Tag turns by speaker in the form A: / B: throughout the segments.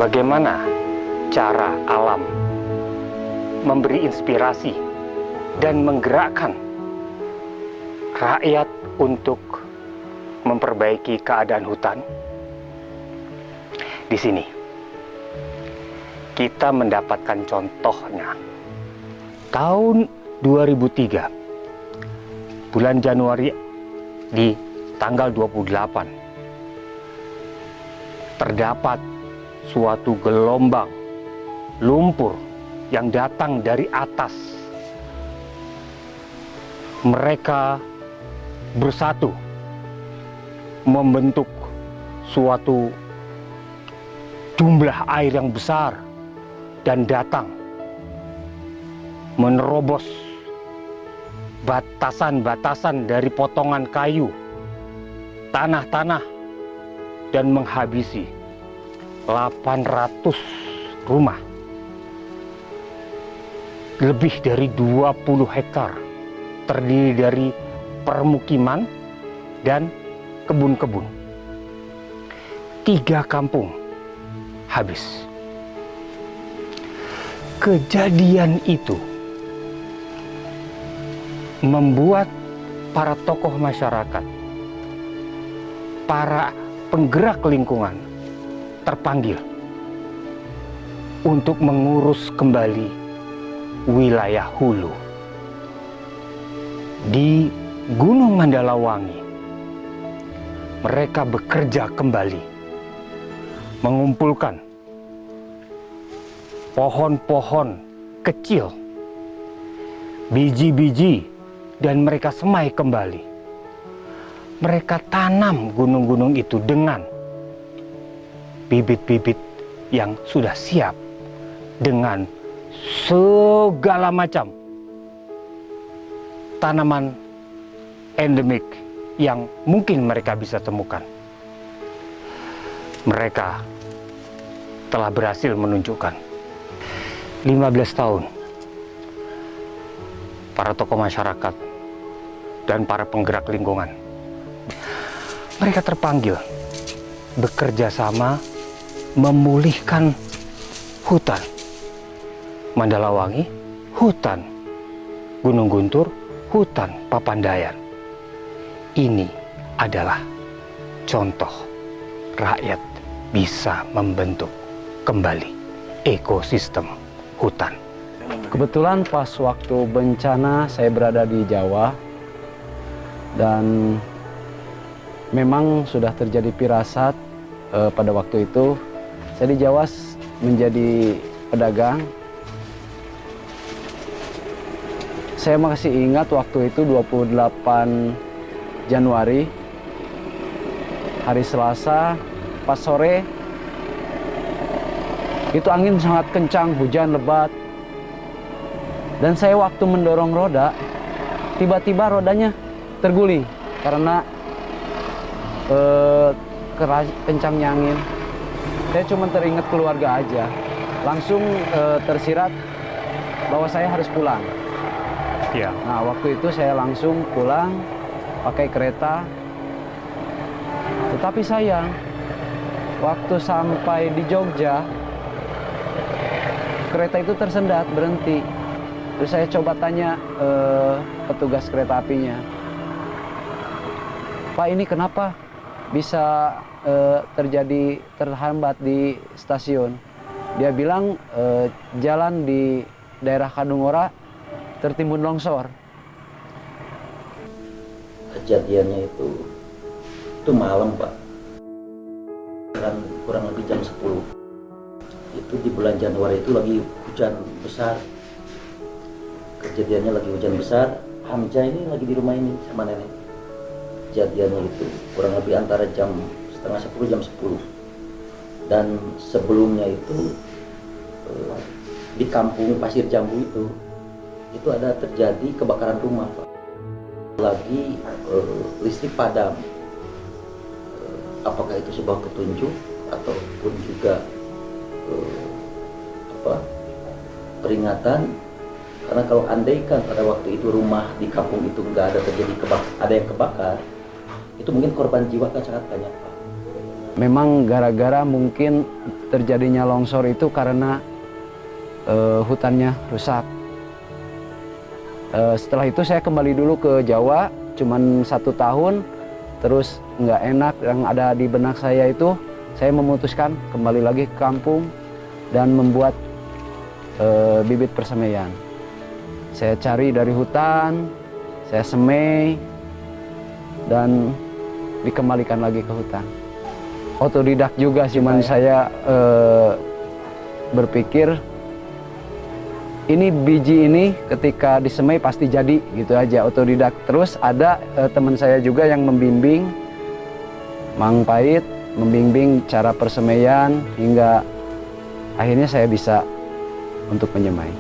A: bagaimana cara alam memberi inspirasi dan menggerakkan rakyat untuk memperbaiki keadaan hutan. Di sini kita mendapatkan contohnya. Tahun 2003, bulan Januari di tanggal 28, terdapat suatu gelombang lumpur yang datang dari atas. Mereka bersatu membentuk suatu jumlah air yang besar dan datang menerobos batasan-batasan dari potongan kayu, tanah-tanah, dan menghabisi 800 rumah. Lebih dari 20 hektar terdiri dari permukiman dan kebun-kebun. 3 kampung habis. Kejadian itu membuat para tokoh masyarakat, para penggerak lingkungan terpanggil untuk mengurus kembali wilayah hulu. Di Gunung Mandalawangi, mereka bekerja kembali, mengumpulkan pohon-pohon kecil, biji-biji, dan mereka semai kembali. Mereka tanam gunung-gunung itu dengan bibit-bibit yang sudah siap, dengan segala macam tanaman endemik yang mungkin mereka bisa temukan. Mereka telah berhasil menunjukkan 15 tahun para tokoh masyarakat dan para penggerak lingkungan, mereka terpanggil bekerja sama memulihkan hutan Mandalawangi, hutan Gunung Guntur, hutan Papandayan. Ini adalah contoh rakyat bisa membentuk kembali ekosistem hutan.
B: Kebetulan pas waktu bencana saya berada di Jawa dan memang sudah terjadi firasat pada waktu itu. Saya di Jawa menjadi pedagang. Saya masih ingat waktu itu 28 Januari, hari Selasa, pas sore, itu angin sangat kencang, hujan lebat. Dan saya waktu mendorong roda, tiba-tiba rodanya terguling karena kencangnya angin. Saya cuma teringat keluarga aja, langsung tersirat bahwa saya harus pulang.
A: Ya.
B: Nah, waktu itu saya langsung pulang pakai kereta. Tetapi sayang, waktu sampai di Jogja, kereta itu tersendat, berhenti. Terus saya coba tanya petugas kereta apinya, "Pak, ini kenapa bisa terjadi terhambat di stasiun?" Dia bilang jalan di daerah Kadungora tertimbun longsor.
C: Kejadiannya itu malam, Pak. Kurang lebih jam 10. Itu di bulan Januari itu lagi hujan besar. Kejadiannya lagi hujan besar. Hamzah ini lagi di rumah ini sama nenek. Kejadiannya itu kurang lebih antara jam setengah 10, jam 10. Dan sebelumnya itu di kampung Pasir Jambu itu ada terjadi kebakaran rumah, Pak. Lagi listrik padam. Apakah itu sebuah petunjuk ataupun juga peringatan? Karena kalau andaikan pada waktu itu rumah di kampung itu nggak ada terjadi ada yang kebakar, itu mungkin korban jiwa kan sangat banyak, Pak.
B: Memang gara-gara mungkin terjadinya longsor itu karena hutannya rusak. Setelah itu saya kembali dulu ke Jawa, cuman 1 tahun, terus nggak enak yang ada di benak saya itu, saya memutuskan kembali lagi ke kampung dan membuat bibit persemaian. Saya cari dari hutan, saya semai, dan dikembalikan lagi ke hutan. Otodidak juga sih, cuman saya berpikir ini biji ini ketika disemai pasti jadi, gitu aja, otodidak. Terus ada teman saya juga yang membimbing, Mang Pait, membimbing cara persemaian hingga akhirnya saya bisa untuk menyemai.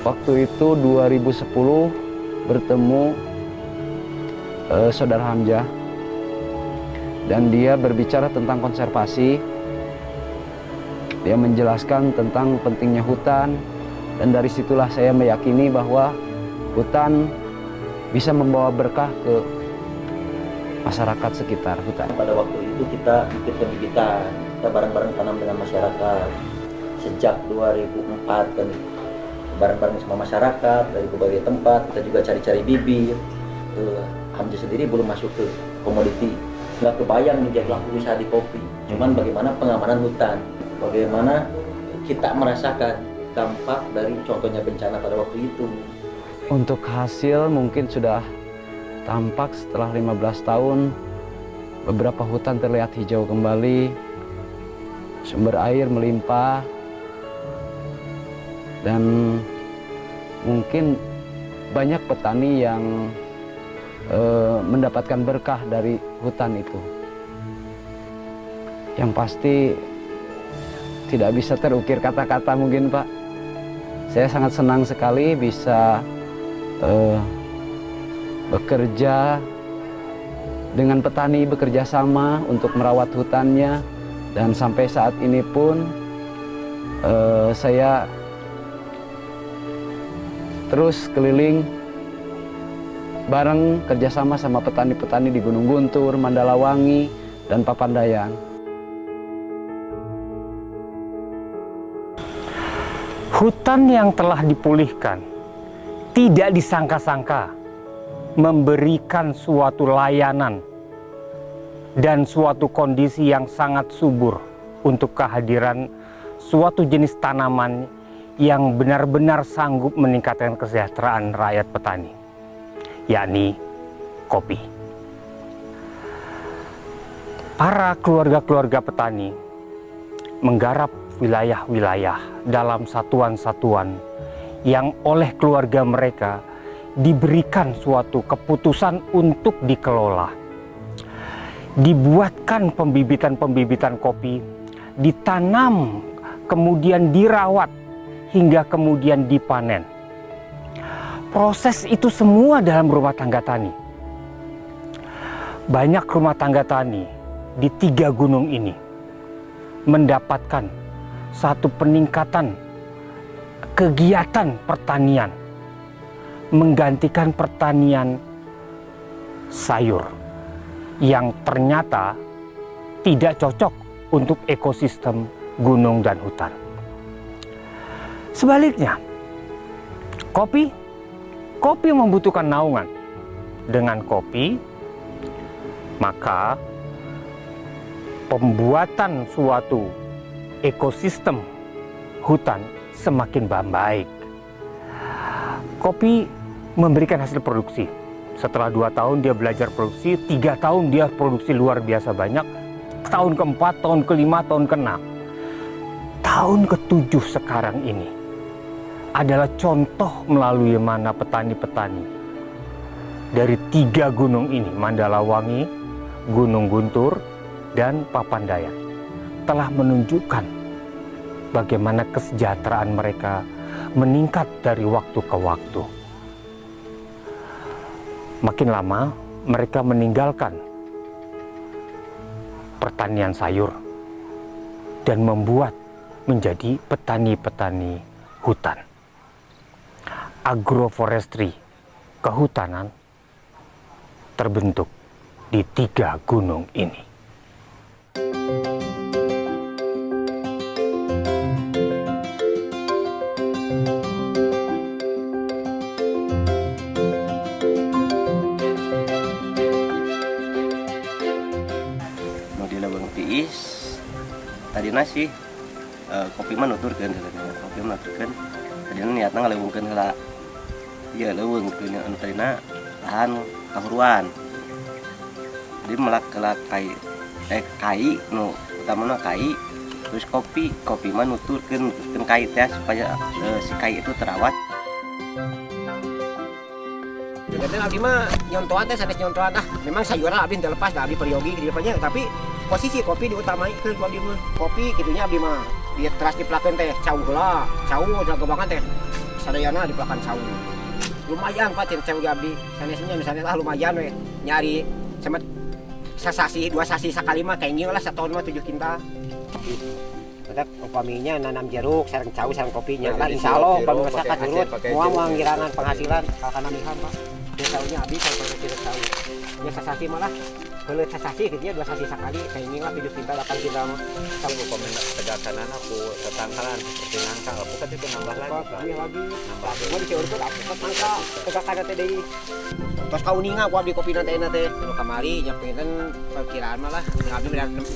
B: Waktu itu 2010 bertemu Saudara Hamzah, dan dia berbicara tentang konservasi. Dia menjelaskan tentang pentingnya hutan, dan dari situlah saya meyakini bahwa hutan bisa membawa berkah ke masyarakat sekitar hutan.
C: Pada waktu itu kita ikut pembibitan, kita bareng-bareng tanam dengan masyarakat. Sejak 2004 kan bareng-bareng sama masyarakat dari berbagai tempat, kita juga cari-cari bibit. Hamzah sendiri belum masuk ke komoditi, nggak kebayang menjadi pelaku usaha di kopi. Cuman bagaimana pengamanan hutan, bagaimana kita merasakan dampak dari contohnya bencana pada waktu itu.
B: Untuk hasil mungkin sudah tampak setelah 15 tahun, beberapa hutan terlihat hijau kembali, sumber air melimpah, dan mungkin banyak petani yang mendapatkan berkah dari hutan itu. Yang pasti tidak bisa terukir kata-kata mungkin, Pak. Saya sangat senang sekali bisa bekerja dengan petani, bekerja sama untuk merawat hutannya, dan sampai saat ini pun saya terus keliling bareng kerjasama sama petani-petani di Gunung Guntur, Mandalawangi, dan Papandayan.
A: Hutan yang telah dipulihkan tidak disangka-sangka memberikan suatu layanan dan suatu kondisi yang sangat subur untuk kehadiran suatu jenis tanaman yang benar-benar sanggup meningkatkan kesejahteraan rakyat petani, yakni kopi. Para keluarga-keluarga petani menggarap wilayah-wilayah dalam satuan-satuan yang oleh keluarga mereka diberikan suatu keputusan untuk dikelola. Dibuatkan pembibitan-pembibitan kopi, ditanam, kemudian dirawat, hingga kemudian dipanen. Proses itu semua dalam rumah tangga tani. Banyak rumah tangga tani di 3 gunung ini mendapatkan satu peningkatan kegiatan pertanian, menggantikan pertanian sayur yang ternyata tidak cocok untuk ekosistem gunung dan hutan. Sebaliknya, kopi membutuhkan naungan. Dengan kopi, maka pembuatan suatu ekosistem hutan semakin baik. Kopi memberikan hasil produksi. Setelah 2 tahun dia belajar produksi, 3 tahun dia produksi luar biasa banyak, tahun ke-4, tahun ke-5, tahun ke-6. Tahun ke-7 sekarang ini adalah contoh melalui mana petani-petani dari 3 gunung ini, Mandalawangi, Gunung Guntur, dan Papandayan, telah menunjukkan bagaimana kesejahteraan mereka meningkat dari waktu ke waktu. Makin lama mereka meninggalkan pertanian sayur dan membuat menjadi petani-petani hutan. Agroforestry, kehutanan, terbentuk di 3 gunung ini.
D: Model Bang Tiis tadi nasi kopi mah nuturkeun tadina niatna ngaleuwungkeun heula ieu leuweung anu tadina lahan kahuruan jadi melak kai nu utamana kai terus kopi mah nuturkeun kai teh supaya si kai itu terawat.
E: Jadi abdi mah nyontohan teh sanes nyontohan memang sayuran abdi teu lepas da abdi peryogi di depannya tapi posisi kopi diutamaikeun ku abdi mah. Kopi kitunya abdi mah dia teras dipelakeun teh cau heula, cau jagobangan teh sadayana dipelakan cau. Lumayan Pak cau abdi sanesnya misalnya lumayan we nyari semet sasasi 2 sasi sakali mah kayak lah setahun mah 7 kintal. Badak upaminya nanam jeruk sareng cau sareng kopinya lah insyaallah upami masyarakat turut moal ngirangan penghasilan kana mihan Pak. Dia tahunya abdi kalau tidak tahu. Dia sasasi malah kalau sasasi dia 2 sasi sekali kayak lah 7 kintal 8 kintal mah.
F: Kalau komen tegakan aku tetangkalan seperti nangka aku kan itu nambah lagi.
E: Nambah. Mau diceurkeun aku kan nangka tegakan teh deui. Tos kauninga ku abdi kopi nanti anu kamari nyapikeun perkiraan mah lah abdi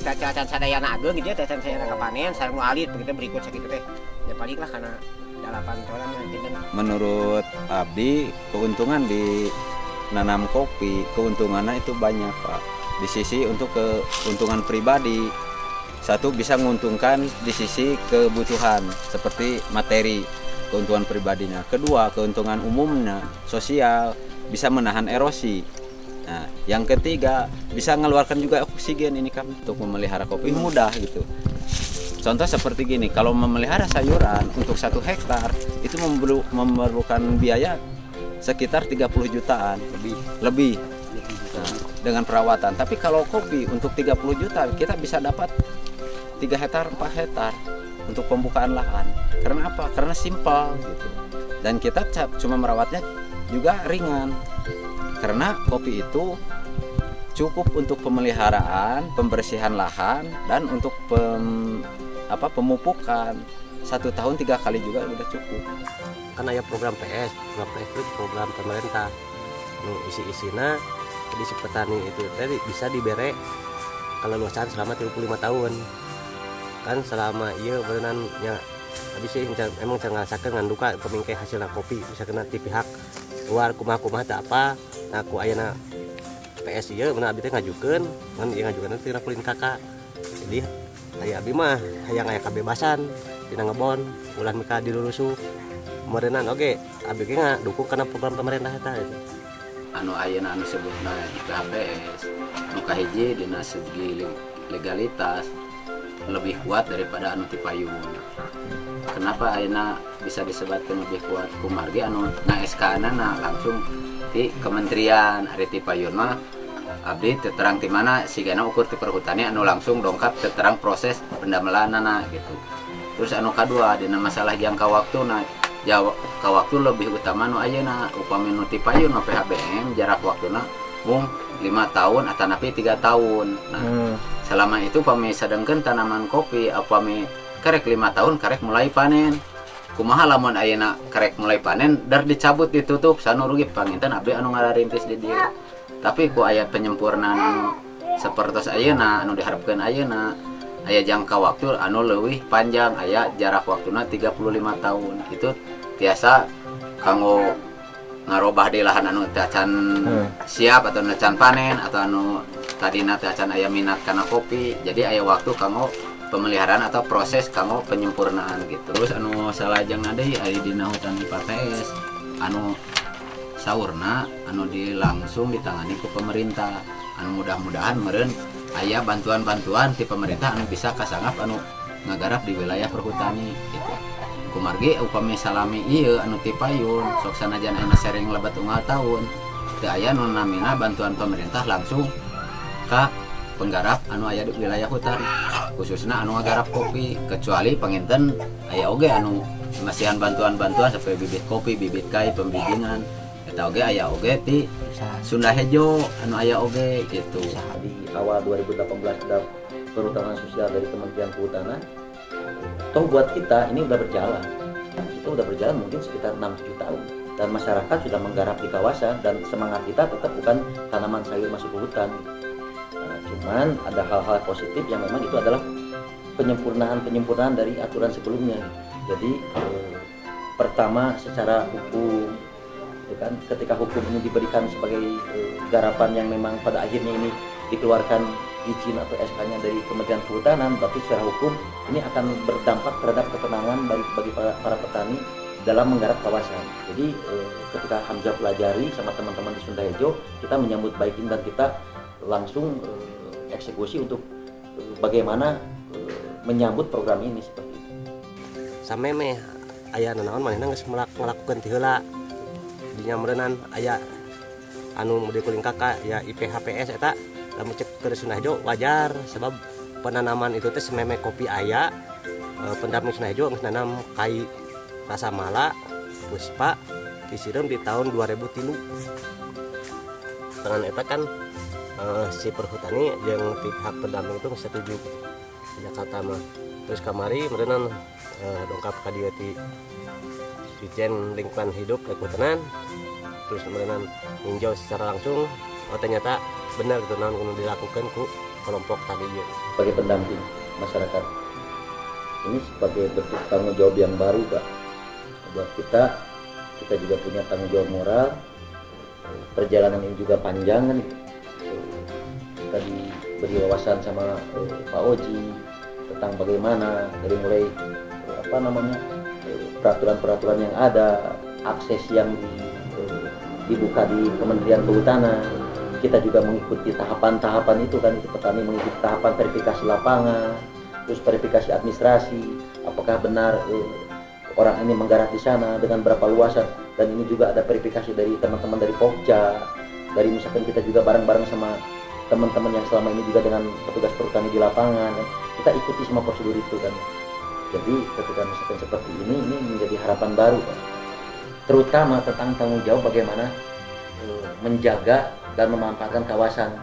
E: cacan sadayana ageung gitu ya cacan saya kapanen sareng nu alit begitu berikut sakitu teh. Ya paling lah kana 8 tahun nanti.
F: Menurut abdi keuntungan di nanam kopi keuntungannya itu banyak Pak. Di sisi untuk keuntungan pribadi satu bisa menguntungkan di sisi kebutuhan seperti materi keuntungan pribadinya. Kedua keuntungan umumnya sosial bisa menahan erosi. Nah, yang ketiga bisa mengeluarkan juga oksigen ini kan untuk memelihara kopi mudah gitu. Contoh seperti gini, kalau memelihara sayuran untuk 1 hektar itu memerlukan biaya sekitar 30 jutaan lebih. Nah, dengan perawatan. Tapi kalau kopi untuk 30 juta kita bisa dapat 3 hektar 4 hektar untuk pembukaan lahan. Karena apa? Karena simpel gitu. Dan kita cuma merawatnya juga ringan. Karena kopi itu cukup untuk pemeliharaan, pembersihan lahan dan untuk pemupukan 1 tahun 3 kali juga udah cukup.
D: Kan aya program PS itu program pemerintah nu isi-isina jadi si petani itu tadi bisa dibere kaleluasan selama 35 tahun kan selama ieu berenang nya habis sih emang jangan ngerasakeun ngan duka pemingkai hasilna kopi bisa kena ti pihak luar kumaha teh apa nah ku ayeuna PS ieu bener abdi teh ngajukeun ngan ieu ngajukeun teh rapulin kakak jadi aya abdi mah hayang aya kabebasan dina ngebon ulah mika dilulusu merenang oke abdi ge ngadukung kana program pemerintah eta
F: Anu ayeuna anu sebutna IPHPS nu kahiji dina segi legalitas lebih kuat daripada anu ti payung. Kenapa ayeuna bisa disebutkan lebih kuat? Kumargi anu nga-SK-na langsung ti kementerian ari ti payun mah abdi terang ti mana sigana ukur ti perhutani anu langsung dongkap terang proses pendamelanana gitu. Terus anu kadua dina masalah jangka waktuna jangka waktu lebih utama nu ayeuna upami nu ti payun nu PHBM jarak waktuna mung 5 tahun atanapi 3 tahun. Nah, selama itu upami sadengkeun tanaman kopi upami karek 5 tahun karek mulai panen. Kumaha lamun ayeuna karek mulai panen dar dicabut ditutup sanu rugi panginten abdi anu ngararintis di dieu. Tapi ku aya penyempurnaan anu sapertos ayeuna anu diharapkeun ayeuna aya jangka waktu anu leuwih panjang aya jarak waktuna 35 tahun. Itu tiasa kanggo ngarobah di lahan anu teu acan siap atau anu acan panen atau anu tadina teu acan aya minat kana kopi. Jadi aya waktu kanggo pemeliharaan atau proses kanggo penyempurnaan gitu. Terus anu salajengna deui aya dina hutan IPHPS anu saurna anu langsung ditangani ku pemerintah. Anu mudah-mudahan meureun aya bantuan-bantuan ti pemerintah anu bisa kasanggap anu ngagarap di wilayah perhutani gitu. Kumargi upami salami ieu anu ti payun sok sanajan aya sering lebat unggal tahun teu aya nu namina bantuan pemerintah langsung ka penggarap anu aya di wilayah hutan khususna anu ngagarap kopi kecuali panginten aya oge anu masihan bantuan-bantuan seperti bibit kopi, bibit kai, pembibinan eta kita oge aya oge ti Sunda Hejo anu aya oge gitu.
C: Di awal 2018 ada perhutanan sosial dari Kementerian Kehutanan. Toh buat kita ini udah berjalan. Kita udah berjalan mungkin sekitar 6-7 tahun. Dan masyarakat sudah menggarap di kawasan dan semangat kita tetap bukan tanaman sayur masuk ke hutan. Nah, cuman ada hal-hal positif yang memang itu adalah penyempurnaan dari aturan sebelumnya. Jadi pertama secara hukum, ya kan, ketika hukum ini diberikan sebagai garapan yang memang pada akhirnya ini dikeluarkan izin atau SK-nya dari Kementerian Kehutanan, berarti secara hukum ini akan berdampak terhadap ketenangan bagi para petani dalam menggarap kawasan. Jadi ketika Hamzah pelajari sama teman-teman di Sunda Hejo, kita menyambut baik ini dan kita langsung eksekusi untuk bagaimana menyambut program ini seperti itu.
D: Sampai meh aya nanaon manehna geus melakukan ti heula di nyamreunan aya anu di kuling kakak ya IPHPS eta lamun cek ke Sunda Hejo wajar sebab penanaman itu teh sememe kopi aya pendamping Sunda Hejo geus nanam kai rasa mala puspa disiram di tahun 2003 dengan eta kan si perhutani yang pihak pendamping itu setuju di Jakarta mah terus kamari merenang dongkap ka dieu ti Dirjen Lingkungan Hidup Kehutanan terus merenang ninjau secara langsung ternyata benar gitu naon kudu dilakukan ku kelompok tadi ieu
C: sebagai pendamping masyarakat ini sebagai bentuk tanggung jawab yang baru Pak buat kita juga punya tanggung jawab moral. Perjalanan ini juga panjang kan, kita diberi wawasan sama Pak Oji tentang bagaimana dari mulai peraturan-peraturan yang ada, akses yang dibuka di Kementerian Kehutanan. Kita juga mengikuti tahapan-tahapan itu kan, itu petani mengikuti tahapan verifikasi lapangan, terus verifikasi administrasi, apakah benar orang ini menggarap di sana dengan berapa luasan, dan ini juga ada verifikasi dari teman-teman dari Pokja, dari misalkan kita juga bareng-bareng sama teman-teman yang selama ini juga dengan petugas perhutani di lapangan, kita ikuti semua prosedur itu kan. Jadi ketika misalkan seperti ini menjadi harapan baru kan, terutama tentang tanggung jawab bagaimana menjaga dan memanfaatkan kawasan.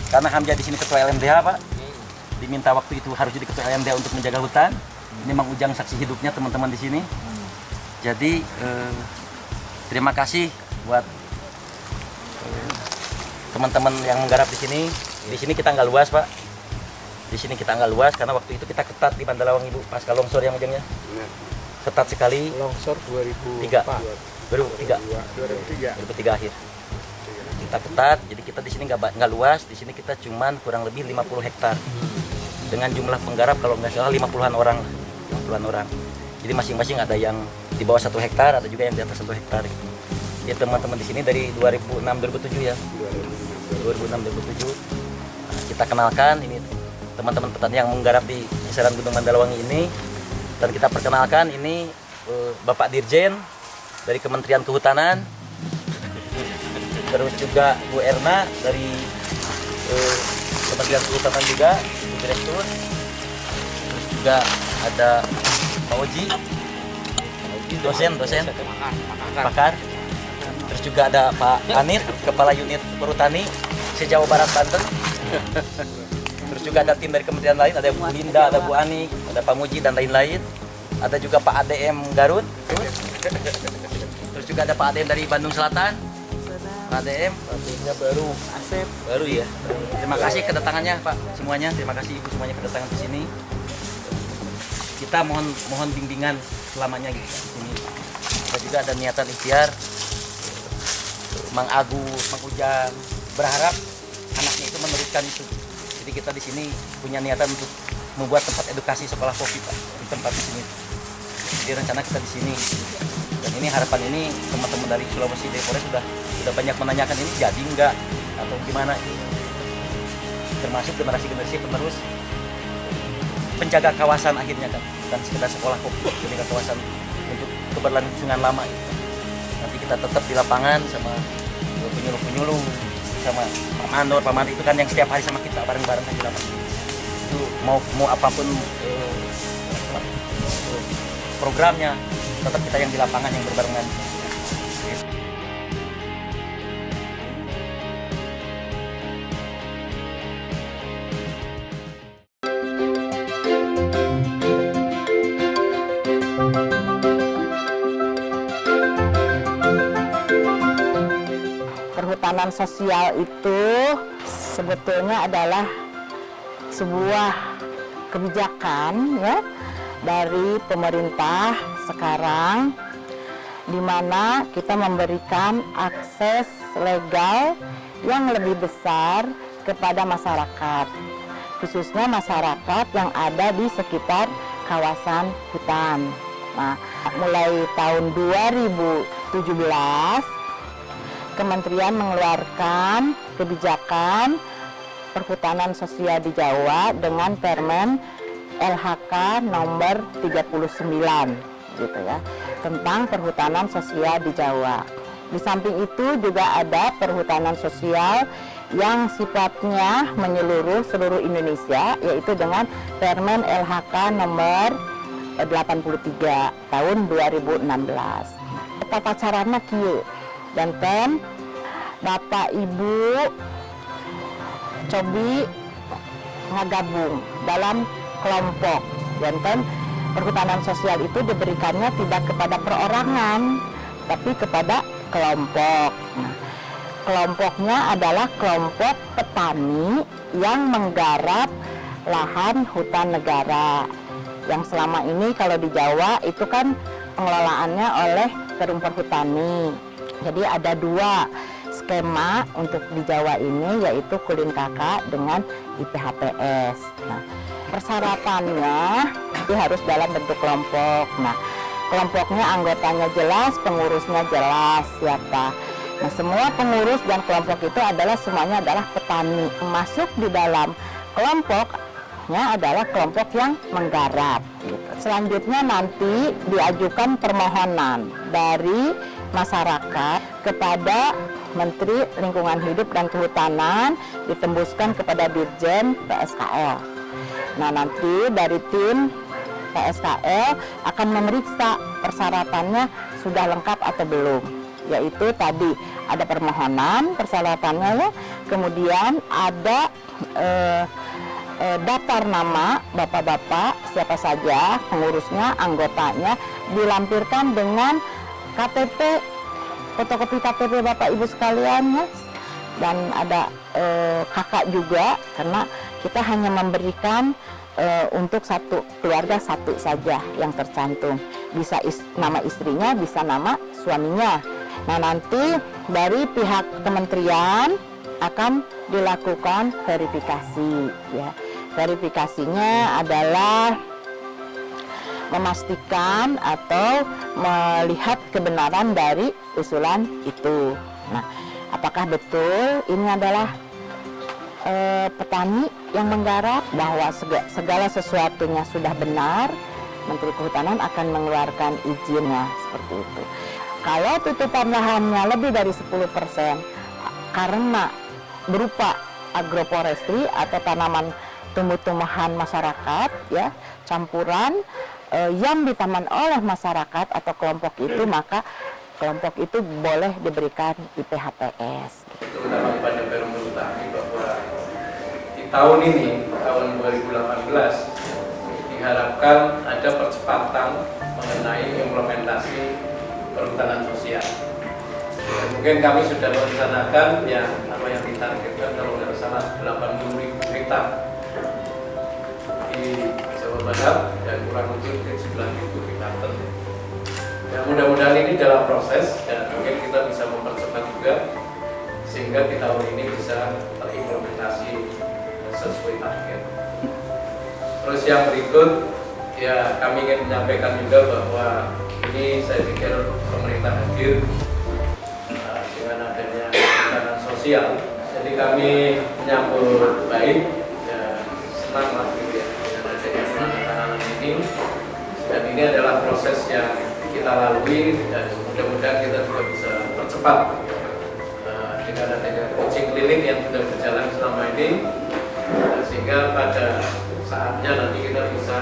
G: Karena Hamzah di sini ketua LMDH Pak, diminta waktu itu harus jadi ketua LMDH untuk menjaga hutan. Ini Mang Ujang saksi hidupnya teman-teman di sini. Jadi terima kasih buat teman-teman yang menggarap di sini. Di sini kita nggak luas Pak. Di sini kita nggak luas karena waktu itu kita ketat di Mandalawang Ibu pasca longsor yang Ujangnya. Ketat sekali.
H: Longsor 2003
G: akhir. Kita ketat, jadi kita di sini nggak luas. Di sini kita cuman kurang lebih 50 hektar dengan jumlah penggarap kalau nggak salah 50-an orang. Jadi masing-masing ada yang di bawah 1 hektar, ada juga yang di atas 1 hektar. Ya teman-teman di sini dari 2006-2007 ya. 2006-2007 kita kenalkan ini teman-teman petani yang menggarap di kisaran Gunung Mandalawangi ini, dan kita perkenalkan ini Bapak Dirjen dari Kementerian Kehutanan. Terus juga Bu Erna dari Kementerian Kehutanan juga, Direktur. Terus juga ada Pak Oji, dosen, pakar. Terus juga ada Pak Anit, Kepala Unit Perhutani se-Jawa Barat Banten. Terus juga ada tim dari kementerian lain, ada Bu Linda, ada Bu Ani, ada Pak Muji dan lain-lain. Ada juga Pak ADM Garut. Terus juga ada Pak ADM dari Bandung Selatan. ADM baru Asep baru ya. Terima kasih kedatangannya Pak semuanya, terima kasih Ibu semuanya kedatangan ke sini. Kita mohon bimbingan selamanya gitu di sini. Kita juga ada niatan ikhtiar. Mang Agus, Mang Ujang berharap anaknya itu meneruskan itu. Jadi kita di sini punya niatan untuk membuat tempat edukasi sekolah kopi Pak di tempat di sini. Jadi rencana kita di sini. Dan ini harapan ini teman-teman dari Sulawesi Depores sudah banyak menanyakan ini jadi enggak atau gimana, termasuk generasi penerus penjaga kawasan akhirnya kan, dan sekedar sekolah kopi, penjaga kawasan untuk keberlangsungan lama gitu. Nanti kita tetap di lapangan sama penyuluh-penyuluh, sama Pak Mandor. Pak Mandor itu kan yang setiap hari sama kita bareng-bareng di lapangan. Itu mau apapun programnya, tetap kita yang di lapangan yang berbarengan.
H: Perhutanan sosial itu sebetulnya adalah sebuah kebijakan ya dari pemerintah sekarang, di mana kita memberikan akses legal yang lebih besar kepada masyarakat, khususnya masyarakat yang ada di sekitar kawasan hutan. Nah, mulai tahun 2017 Kementerian mengeluarkan kebijakan perhutanan sosial di Jawa dengan Permen LHK nomor 39 gitu ya, tentang perhutanan sosial di Jawa. Di samping itu juga ada perhutanan sosial yang sifatnya menyeluruh seluruh Indonesia, yaitu dengan Permen LHK nomor 83 tahun 2016. Tata caranya kieu. Danten Bapak Ibu cobi ngagabung dalam kelompok. Danten perhutanan sosial itu diberikannya tidak kepada perorangan, tapi kepada kelompok. Nah, kelompoknya adalah kelompok petani yang menggarap lahan hutan negara. Yang selama ini kalau di Jawa itu kan pengelolaannya oleh Perum Perhutani. Jadi ada dua skema untuk di Jawa ini, yaitu Kulin KK dengan IPHPS. Nah, persyaratannya itu harus dalam bentuk kelompok. Nah, kelompoknya anggotanya jelas, pengurusnya jelas siapa. Nah, semua pengurus dan kelompok itu semuanya adalah petani. Masuk di dalam kelompoknya adalah kelompok yang menggarap. Selanjutnya nanti diajukan permohonan dari masyarakat kepada Menteri Lingkungan Hidup dan Kehutanan, ditembuskan kepada Dirjen PSKL. Nah, nanti dari tim PSKL akan memeriksa persyaratannya sudah lengkap atau belum, yaitu tadi ada permohonan persyaratannya ya, kemudian ada daftar nama bapak-bapak siapa saja pengurusnya, anggotanya, dilampirkan dengan KTP, fotokopi KTP Bapak Ibu sekalian ya, dan ada kakak juga, karena kita hanya memberikan untuk satu keluarga satu saja yang tercantum, bisa nama istrinya, bisa nama suaminya. Nah, nanti dari pihak kementerian akan dilakukan verifikasi ya. Verifikasinya adalah memastikan atau melihat kebenaran dari usulan itu. Nah, apakah betul ini adalah petani yang menggarap, bahwa segala sesuatunya sudah benar, Menteri Kehutanan akan mengeluarkan izinnya seperti itu. Kalau tutupan lahannya lebih dari 10% karena berupa agroforestry atau tanaman tumbuh-tumbuhan masyarakat ya, campuran yang ditaman oleh masyarakat atau kelompok itu, maka kelompok itu boleh diberikan IPHPS.
I: Terutama kepada Perum Perhutani bahwa di tahun ini, tahun 2018, diharapkan ada percepatan mengenai implementasi perhutanan sosial. Dan mungkin kami sudah merencanakan yang ditargetkan kalau nggak salah 80.000 hektar di Jawa Barat dan kurang lebih 9.000 hektar. Dan mudah-mudahan ini dalam proses dan mungkin kita bisa mempercepat juga sehingga di tahun ini bisa terimplementasi sesuai target. Terus yang berikut ya, kami ingin menyampaikan juga bahwa ini saya pikir pemerintah hadir dengan adanya perhutanan sosial. Jadi kami menyambut baik dan senang lah gitu ya dengan adanya penanganan ini. Dan ini adalah proses yang kita lalui, dan mudah-mudahan kita juga bisa percepat dengan adanya uji klinik yang sudah berjalan selama ini, sehingga pada saatnya nanti kita bisa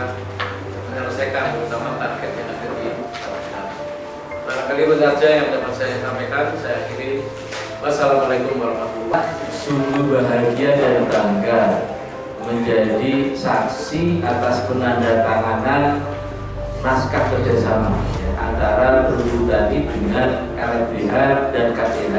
I: menyelesaikan bersama target yang ada di lapangan. Barangkali itu saja yang dapat saya sampaikan. Saya akhiri. Wassalamualaikum warahmatullahi wabarakatuh.
J: Sungguh bahagia dan bangga menjadi saksi atas penandatanganan naskah kerjasama antara Perhutani dengan LBH dan KTH.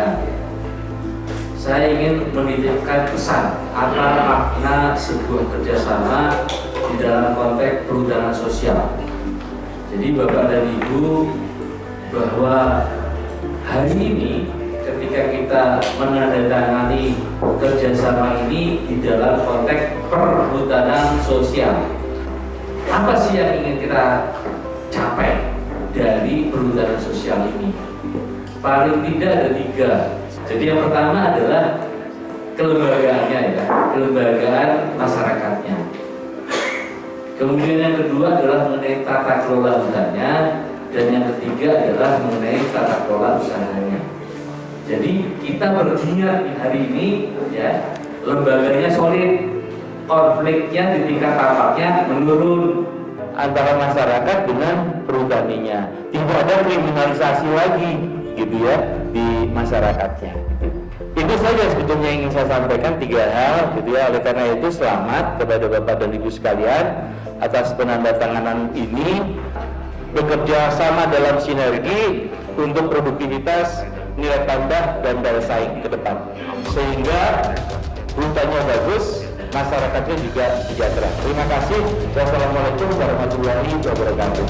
J: Saya ingin menitipkan pesan apa makna sebuah kerjasama di dalam konteks perhutanan sosial. Jadi Bapak dan Ibu, bahwa hari ini ketika kita menandatangani kerjasama ini di dalam konteks perhutanan sosial, apa sih yang ingin kita capai dari perhutanan sosial ini? Paling tidak ada 3. Jadi yang pertama adalah kelembagaannya, ya, kelembagaan masyarakatnya. Kemudian yang kedua adalah mengenai tata kelola hutannya, dan yang ketiga adalah mengenai tata kelola usahanya. Jadi kita berniat hari ini, ya, lembaganya solid, konfliknya di tingkat tapaknya menurun antara masyarakat dengan perhutaninya. Tidak ada kriminalisasi lagi, gitu ya, di masyarakatnya. Itu saja sebetulnya yang ingin saya sampaikan, 3 hal, gitu ya. Oleh karena itu selamat kepada Bapak dan Ibu sekalian atas penandatanganan ini, bekerja sama dalam sinergi untuk produktivitas, nilai tambah, dan daya saing ke depan, sehingga hutannya bagus, masyarakatnya juga sejahtera. Terima kasih. Wassalamualaikum warahmatullahi wabarakatuh.